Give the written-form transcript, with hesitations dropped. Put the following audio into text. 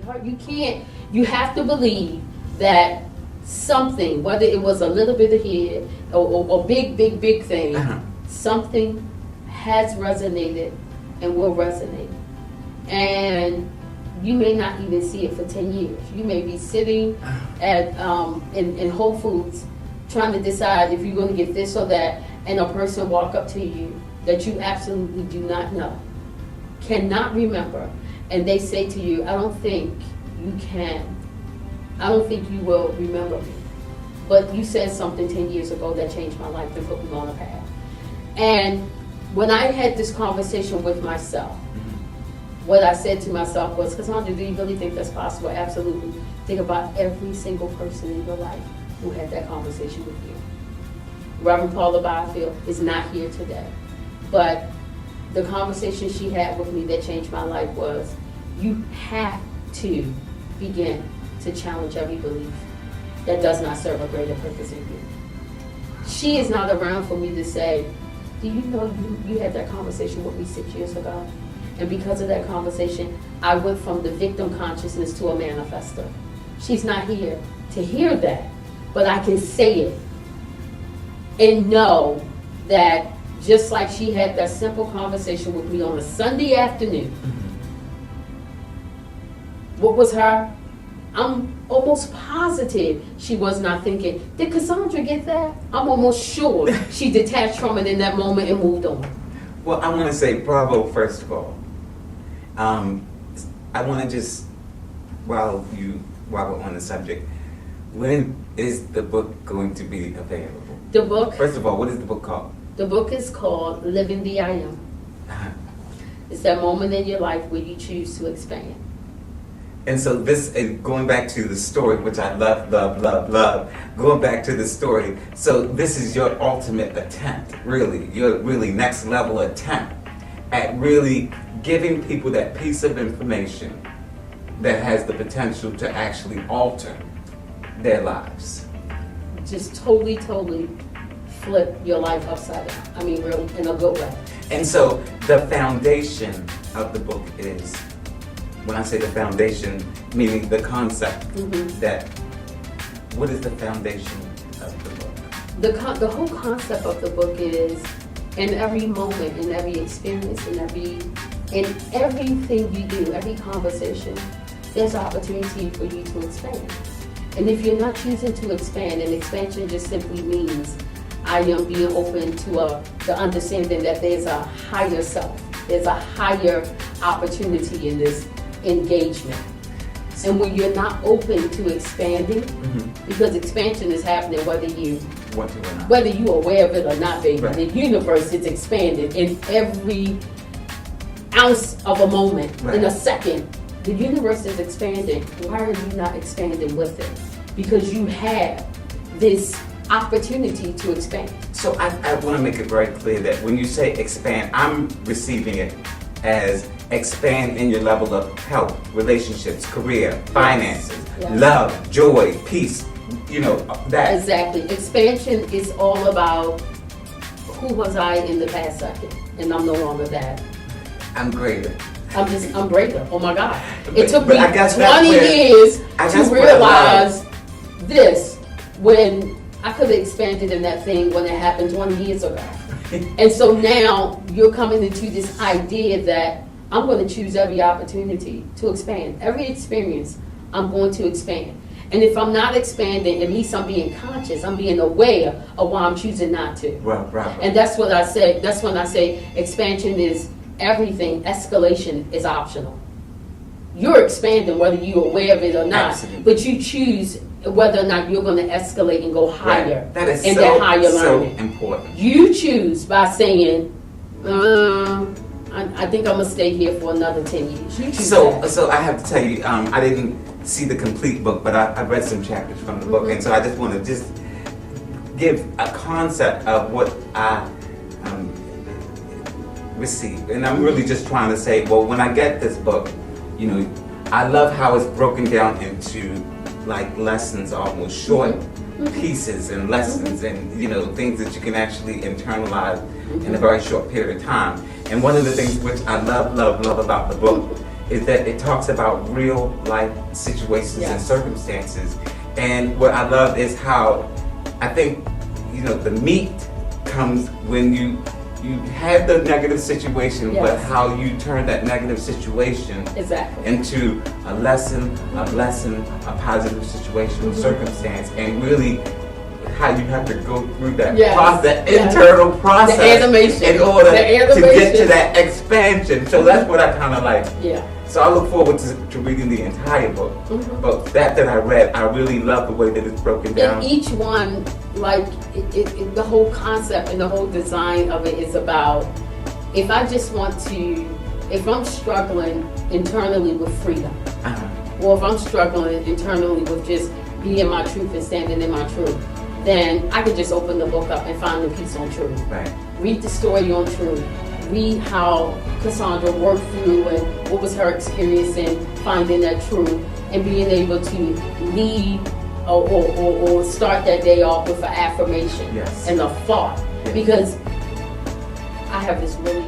sweetheart. You can't, you have to believe that something, whether it was a little bit of here or big, big, big thing, something has resonated and will resonate. And you may not even see it for 10 years. You may be sitting at in Whole Foods trying to decide if you're going to get this or that, and a person walk up to you that you absolutely do not know, cannot remember, and they say to you, I don't think you will remember me. But you said something 10 years ago that changed my life and put me on a path. And when I had this conversation with myself, what I said to myself was, Cassandra, do you really think that's possible? Absolutely. Think about every single person in your life who had that conversation with you. Reverend Paula Byfield is not here today, but the conversation she had with me that changed my life was, you have to begin to challenge every belief that does not serve a greater purpose in you. She is not around for me to say, do you know you had that conversation with me 6 years ago? And because of that conversation, I went from the victim consciousness to a manifester. She's not here to hear that, but I can say it and know that just like she had that simple conversation with me on a Sunday afternoon, what was her? I'm almost positive she was not thinking, did Cassandra get that? I'm almost sure she detached from it in that moment and moved on. Well, I want to say bravo, first of all. I want to just, while we're on the subject, when is the book going to be available? The book? First of all, what is the book called? The book is called Living the I Am. It's that moment in your life where you choose to expand. And so this, going back to the story, which I love, going back to the story, so this is your ultimate attempt, really, your really next level attempt at really giving people that piece of information that has the potential to actually alter their lives. Just totally flip your life upside down. I mean, real, in a good way. And so the foundation of the book is, when I say the foundation, meaning the concept, that, what is the foundation of the book? The whole concept of the book is, in every moment, in every experience, in everything you do, every conversation, there's opportunity for you to expand. And if you're not choosing to expand, and expansion just simply means I am being open to the understanding that there's a higher self, there's a higher opportunity in this engagement. And when you're not open to expanding, because expansion is happening whether you want to or not, whether you're aware of it or not, baby. Right. The universe is expanding in every ounce of a moment, in a second. The universe is expanding. Why are you not expanding with it? Because you have this opportunity to expand. So I want to make it very clear that when you say expand, I'm receiving it as expand in your level of health, relationships, career, finances, love, joy, peace, that. Exactly. Expansion is all about who was I in the past second, and I'm no longer that. I'm greater. I'm greater. Oh my God. It took me 20 years to realize this, when I could have expanded in that thing when it happened 20 years ago. And so now you're coming into this idea that I'm going to choose every opportunity to expand. Every experience, I'm going to expand. And if I'm not expanding, at least I'm being conscious. I'm being aware of why I'm choosing not to. Right. And that's what I say. That's when I say expansion is everything. Escalation is optional. You're expanding whether you're aware of it or not. Absolutely. But you choose whether or not you're going to escalate and go higher. That is in so, that higher so learning. important. You choose by saying, I think I'm going to stay here for another 10 years. You choose that. So I have to tell you, I didn't see the complete book, but I read some chapters from the book, and so I just want to just give a concept of what I received. And I'm really just trying to say, well, when I get this book, I love how it's broken down into like lessons, almost short pieces and lessons, and things that you can actually internalize in a very short period of time. And one of the things which I love about the book is that it talks about real life situations and Yes. circumstances. And what I love is how I think, the meat comes when you have the negative situation, but Yes. how you turn that negative situation Exactly. into a lesson, a blessing, a positive situation or circumstance, and really how you have to go through that Yes. process, that Yes. internal process, animation. in order The to get to animation. that expansion. So that's what I kind of like. Yeah. So I look forward to reading the entire book. Mhm. But that I read, I really love the way that it's broken down. And each one, like the whole concept and the whole design of it is about, if I'm struggling internally with freedom, Uh-huh. or if I'm struggling internally with just being my truth and standing in my truth, then I could just open the book up and find the piece on truth. Right. Read the story on truth. Read how Cassandra worked through and what was her experience in finding that truth and being able to lead or start that day off with an affirmation Yes. and a thought. Yes. Because I have this really